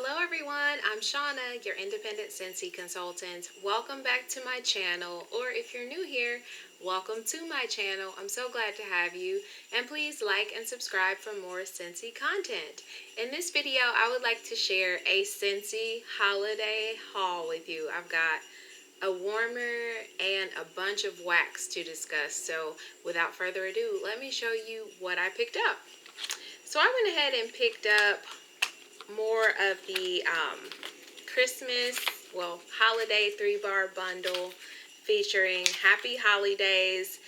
Hello everyone, I'm Shauna, your independent Scentsy consultant. Welcome back to my channel, or if you're new here, welcome to my channel. I'm so glad to have you, and please like and subscribe for more Scentsy content. In this video, I would like to share a Scentsy holiday haul with you. I've got a warmer and a bunch of wax to discuss, so without further ado, let me show you what I picked up. So I went ahead and picked up more of the Christmas, holiday 3-bar bundle featuring Happy Holidays,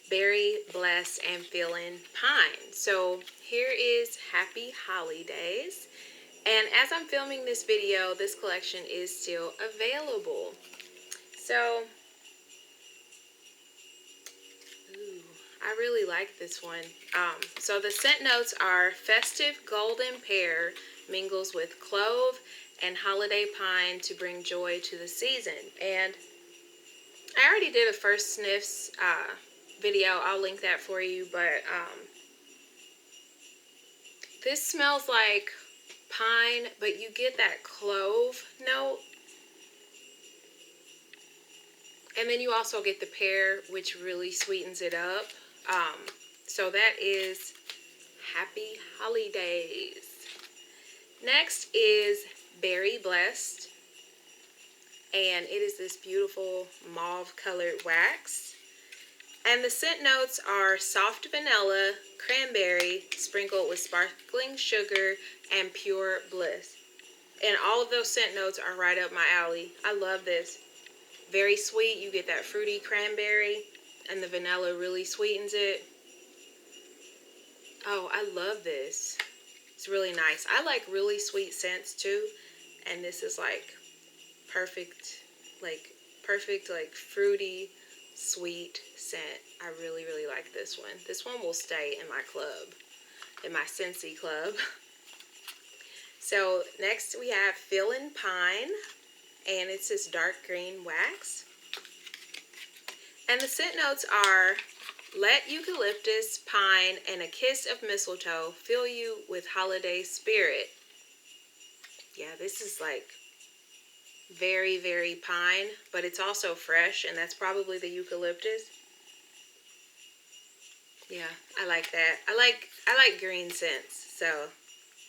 Berry Blessed, and Feelin Pine. So here is Happy Holidays. And as I'm filming this video, this collection is still available. So, I really like this one. So the scent notes are Festive Golden Pear mingles with clove and holiday pine to bring joy to the season. And I already did a first sniffs video. I'll link that for you. But this smells like pine, but you get that clove note. And then you also get the pear, which really sweetens it up. So that is Happy Holidays. Next is Berry Blessed, and it is this beautiful mauve colored wax. And the scent notes are soft vanilla, cranberry, sprinkled with sparkling sugar, and pure bliss. And all of those scent notes are right up my alley. I love this. Very sweet. You get that fruity cranberry, and the vanilla really sweetens it. Oh, I love this. It's really nice. I like really sweet scents too, and this is like perfect, like fruity, sweet scent. I really, really like this one. This one will stay in my club, in my Scentsy club. So next we have Feelin Pine, and it's this dark green wax. And the scent notes are let eucalyptus, pine, and a kiss of mistletoe fill you with holiday spirit. Yeah, this is like very, very pine, but it's also fresh, and that's probably the eucalyptus. Yeah, I like that. I like green scents, so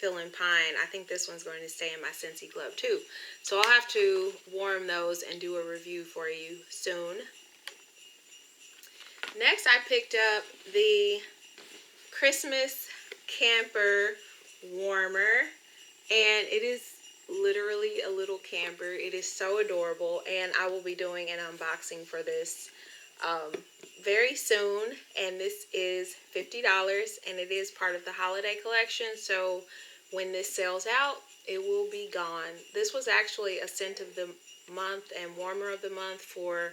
Feelin Pine. I think this one's going to stay in my Scentsy club too. So I'll have to warm those and do a review for you soon. Next, I picked up the Christmas Camper Warmer, and it is literally a little camper. It is so adorable, and I will be doing an unboxing for this very soon, and this is $50, and it is part of the holiday collection, so when this sells out, it will be gone. This was actually a scent of the month and warmer of the month for,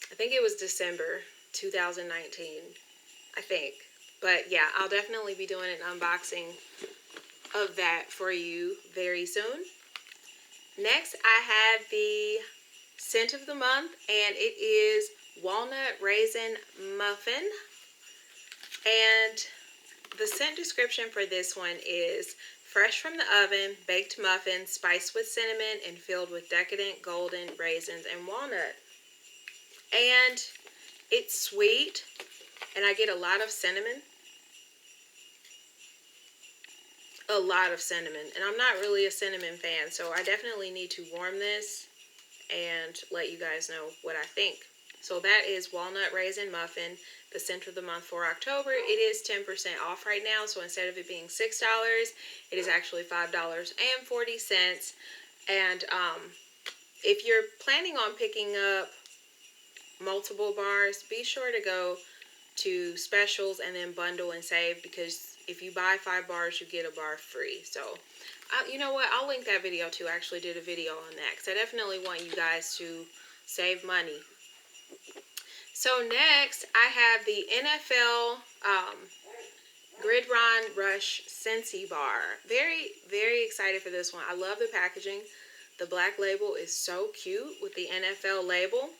I think it was December 2019, I think. But yeah, I'll definitely be doing an unboxing of that for you very soon. Next, I have the scent of the month, and it is Walnut Raisin Muffin. And the scent description for this one is fresh from the oven, baked muffin, spiced with cinnamon, and filled with decadent golden raisins and walnut. And it's sweet, and I get a lot of cinnamon. A lot of cinnamon, and I'm not really a cinnamon fan, so I definitely need to warm this and let you guys know what I think. So that is Walnut Raisin Muffin, the scent of the month for October. It is 10% off right now, so instead of it being $6, it is actually $5.40. And if you're planning on picking up multiple bars, be sure to go to specials and then bundle and save, because if you buy 5 bars, you get a bar free. So, you know what? I'll link that video too. I actually did a video on that, because I definitely want you guys to save money. So next, I have the NFL Gridiron Rush Scentsy Bar. Very, very excited for this one. I love the packaging. The black label is so cute with the NFL label.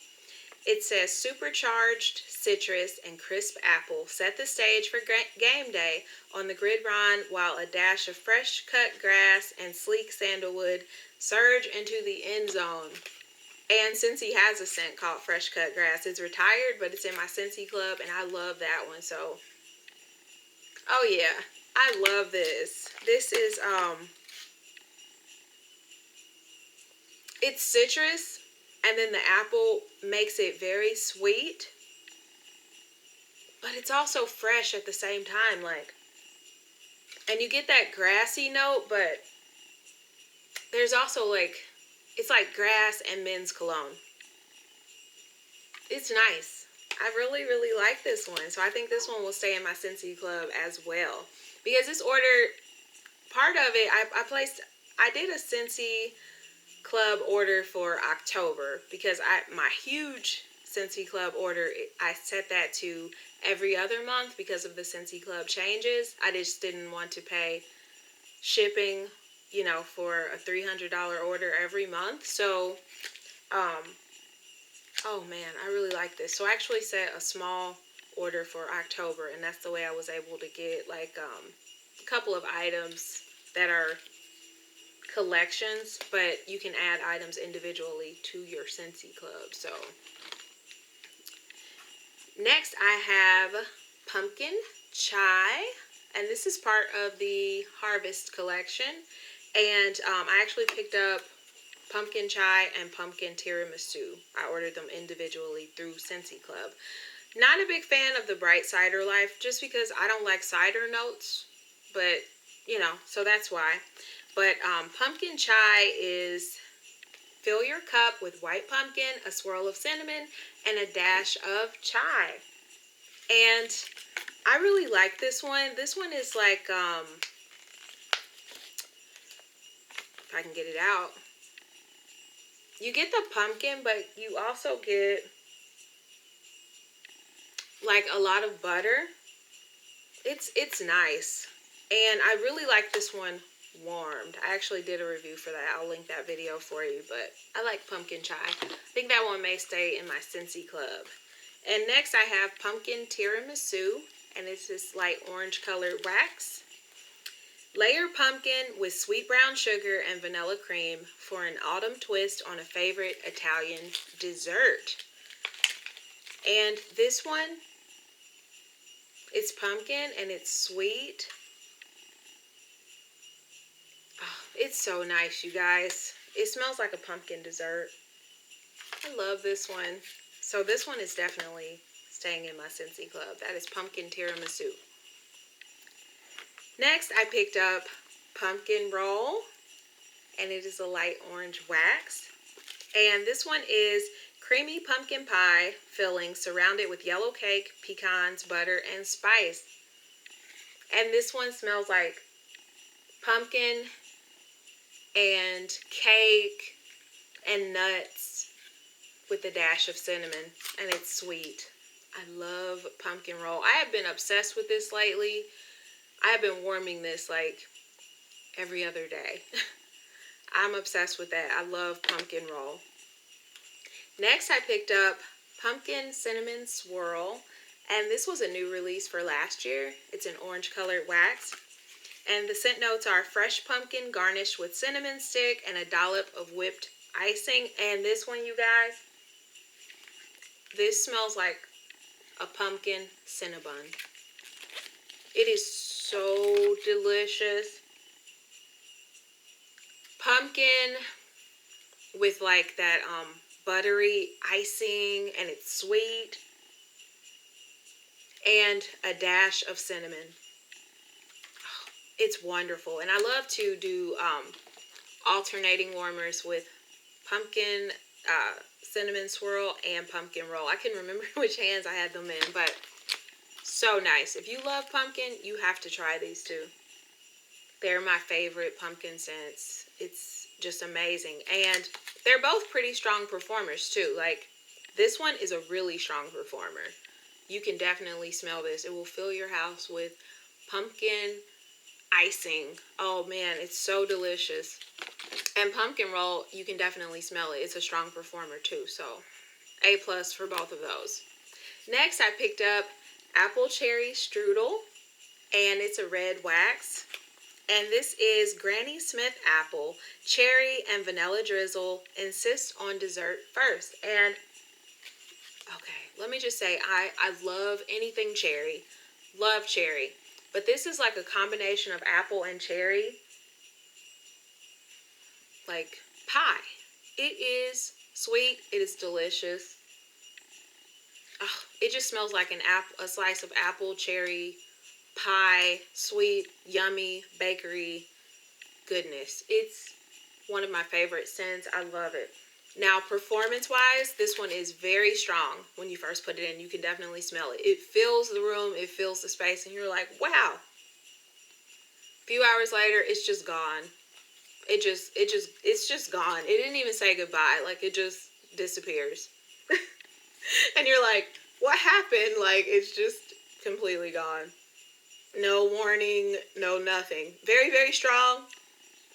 It says supercharged citrus and crisp apple set the stage for game day on the Gridiron, while a dash of fresh cut grass and sleek sandalwood surge into the end zone. And Scentsy has a scent called Fresh Cut Grass. It's retired, but it's in my Scentsy club, and I love that one. So, oh yeah, I love this. This is, it's citrus, and then the apple makes it very sweet, but it's also fresh at the same time, like, and you get that grassy note, but there's also like, it's like grass and men's cologne. It's nice. I really, really like this one. So I think this one will stay in my Scentsy club as well. Because this order, part of it, I did a Scentsy club order for October. Because my huge Scentsy club order, I set that to every other month because of the Scentsy club changes. I just didn't want to pay shipping, you know, for a $300 order every month. So, oh man, I really like this. So I actually set a small order for October, and that's the way I was able to get like a couple of items that are collections, but you can add items individually to your Scentsy club. So next I have pumpkin chai, and this is part of the Harvest collection. And I actually picked up pumpkin chai and pumpkin tiramisu. I ordered them individually through Scentsy Club. Not a big fan of the bright cider life, just because I don't like cider notes, but you know, so that's why. But pumpkin chai is fill your cup with white pumpkin, a swirl of cinnamon, and a dash of chai. And I really like this one. This one is like, if I can get it out, you get the pumpkin, but you also get like a lot of butter. It's nice. And I really like this one warmed. I actually did a review for that. I'll link that video for you, but I like pumpkin chai. I think that one may stay in my Scentsy club. And next I have pumpkin tiramisu, and it's this light orange colored wax. Layer pumpkin with sweet brown sugar and vanilla cream for an autumn twist on a favorite Italian dessert. And this one, it's pumpkin and it's sweet. Oh, it's so nice, you guys. It smells like a pumpkin dessert. I love this one. So this one is definitely staying in my Scentsy club. That is pumpkin tiramisu. Next, I picked up pumpkin roll, and it is a light orange wax. And this one is creamy pumpkin pie filling surrounded with yellow cake, pecans, butter, and spice. And this one smells like pumpkin and cake and nuts with a dash of cinnamon, and it's sweet. I love pumpkin roll. I have been obsessed with this lately. I have been warming this like every other day. I'm obsessed with that. I love pumpkin roll. Next, I picked up pumpkin cinnamon swirl, and this was a new release for last year. It's an orange colored wax, and the scent notes are fresh pumpkin garnished with cinnamon stick and a dollop of whipped icing. And this one, you guys, this smells like a pumpkin cinnabon. It is so delicious. Pumpkin with like that buttery icing, and it's sweet, and a dash of cinnamon. Oh, it's wonderful. And I love to do alternating warmers with pumpkin cinnamon swirl and pumpkin roll. I can remember which hands I had them in, but so nice. If you love pumpkin, you have to try these two. They're my favorite pumpkin scents. It's just amazing. And they're both pretty strong performers too. Like, this one is a really strong performer. You can definitely smell this. It will fill your house with pumpkin icing. Oh man, it's so delicious. And pumpkin roll, you can definitely smell it. It's a strong performer too. So A+ for both of those. Next, I picked up Apple Cherry Strudel, and it's a red wax. And this is Granny Smith Apple, Cherry, and Vanilla Drizzle. Insist on dessert first. And, okay, let me just say, I love anything cherry. Love cherry. But this is like a combination of apple and cherry. Like pie. It is sweet. It is delicious. Oh, it just smells like a slice of apple, cherry, pie, sweet, yummy, bakery goodness. It's one of my favorite scents. I love it. Now, performance-wise, this one is very strong. When you first put it in, you can definitely smell it. It fills the room, it fills the space, and you're like, wow. A few hours later, it's just gone. It's just gone. It didn't even say goodbye. Like, it just disappears. And you're like, what happened? Like, it's just completely gone. No warning, no nothing. Very, very strong,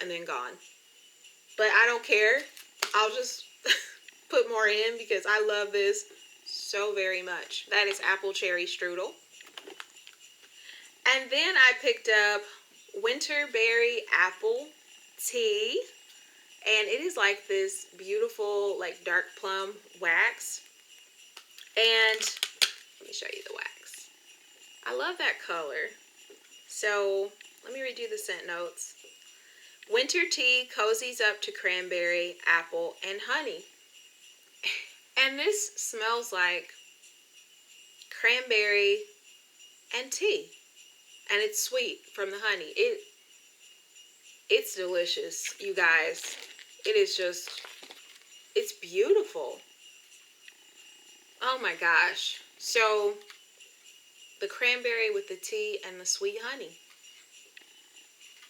and then gone. But I don't care. I'll just put more in because I love this so very much. That is Apple Cherry Strudel. And then I picked up Winterberry Apple Tea. And it is like this beautiful, like dark plum wax. And let me show you the wax. I love that color. So let me read you the scent notes. Winter tea cozies up to cranberry, apple, and honey. And this smells like cranberry and tea. And it's sweet from the honey. It's delicious, you guys. It is just, it's beautiful. Oh my gosh. So the cranberry with the tea and the sweet honey.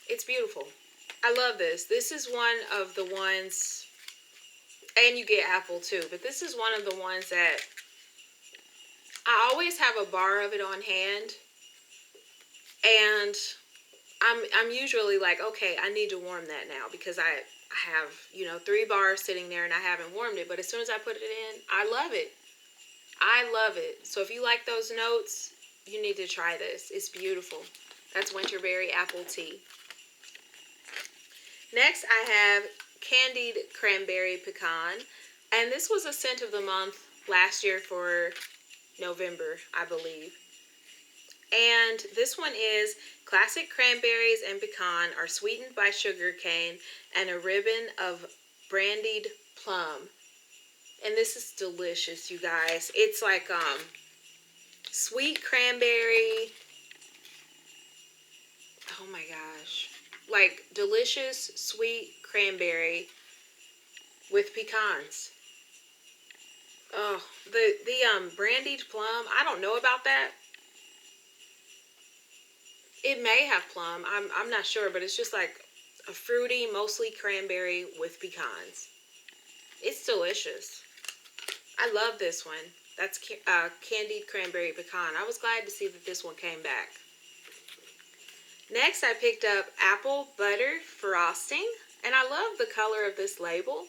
It's beautiful. I love this. This is one of the ones, and you get apple too, but this is one of the ones that I always have a bar of it on hand, and I'm usually like, okay, I need to warm that now because I have, 3 bars sitting there and I haven't warmed it, but as soon as I put it in, I love it. I love it. So if you like those notes, you need to try this. It's beautiful. That's Winterberry Apple Tea. Next, I have Candied Cranberry Pecan. And this was a scent of the month last year for November, I believe. And this one is classic cranberries and pecan are sweetened by sugar cane and a ribbon of brandied plum. And this is delicious, you guys. It's like sweet cranberry. Oh my gosh. Like delicious sweet cranberry with pecans. Oh, the brandied plum, I don't know about that. It may have plum. I'm not sure, but it's just like a fruity, mostly cranberry with pecans. It's delicious. I love this one. That's Candied Cranberry Pecan. I was glad to see that this one came back. Next, I picked up Apple Butter Frosting. And I love the color of this label.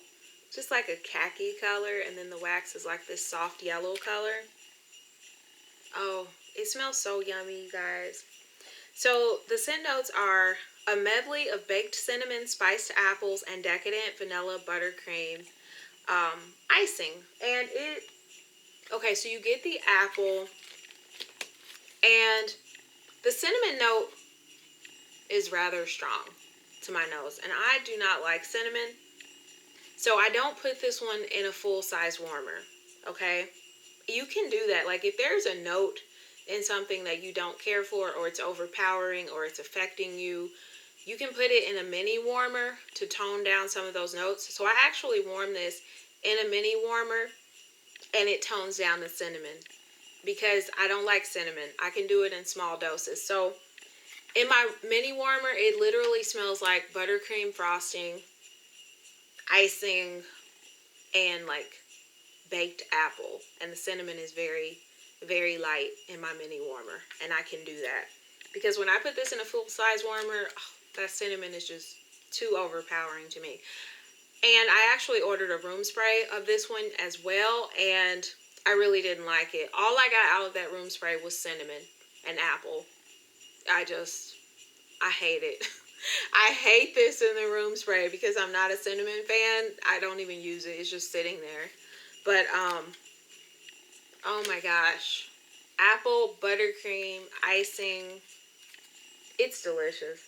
Just like a khaki color, and then the wax is like this soft yellow color. Oh, it smells so yummy, you guys. So the scent notes are a medley of baked cinnamon, spiced apples, and decadent vanilla buttercream icing. And okay, so you get the apple, and the cinnamon note is rather strong to my nose, and I do not like cinnamon, so I don't put this one in a full-size warmer, okay? You can do that. Like, if there's a note in something that you don't care for, or it's overpowering, or it's affecting you, you can put it in a mini warmer to tone down some of those notes. So I actually warm this in a mini warmer, and it tones down the cinnamon, because I don't like cinnamon. I can do it in small doses. So in my mini warmer, it literally smells like buttercream frosting, icing, and like baked apple. And the cinnamon is very, very light in my mini warmer. And I can do that. Because when I put this in a full-size warmer, that cinnamon is just too overpowering to me. And I actually ordered a room spray of this one as well, and I really didn't like it. All I got out of that room spray was cinnamon and apple. I hate it. I hate this in the room spray because I'm not a cinnamon fan. I don't even use it. It's just sitting there. But, oh my gosh. Apple, buttercream, icing. It's delicious.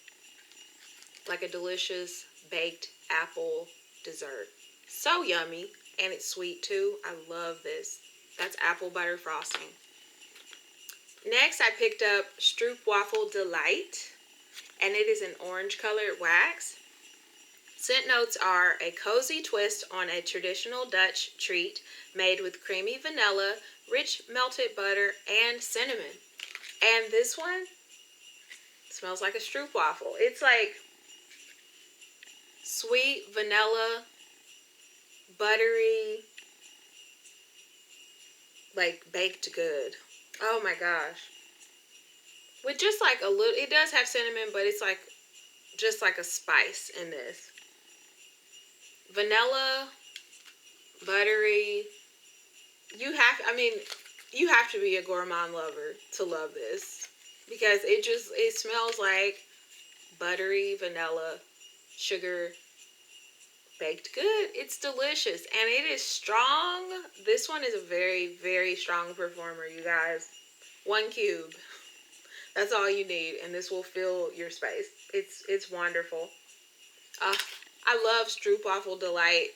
Like a delicious baked apple dessert. So yummy. And it's sweet too. I love this. That's apple butter frosting. Next, I picked up Stroopwafel Delight. And it is an orange colored wax. Scent notes are a cozy twist on a traditional Dutch treat made with creamy vanilla, rich melted butter, and cinnamon. And this one smells like a stroopwafel. It's like sweet vanilla, buttery, like baked good. Oh my gosh. With just like a little, it does have cinnamon, but it's like, just like a spice in this. Vanilla, buttery. You have to be a gourmand lover to love this. Because it smells like buttery, vanilla, sugar, baked good. It's delicious. And it is strong. This one is a very, very strong performer, you guys. 1 cube. That's all you need, and this will fill your space. It's wonderful. I love Stroopwafel Delight.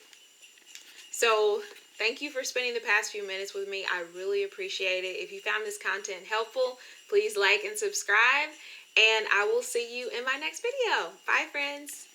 So, thank you for spending the past few minutes with me. I really appreciate it. If you found this content helpful, please like and subscribe, and I will see you in my next video. Bye, friends.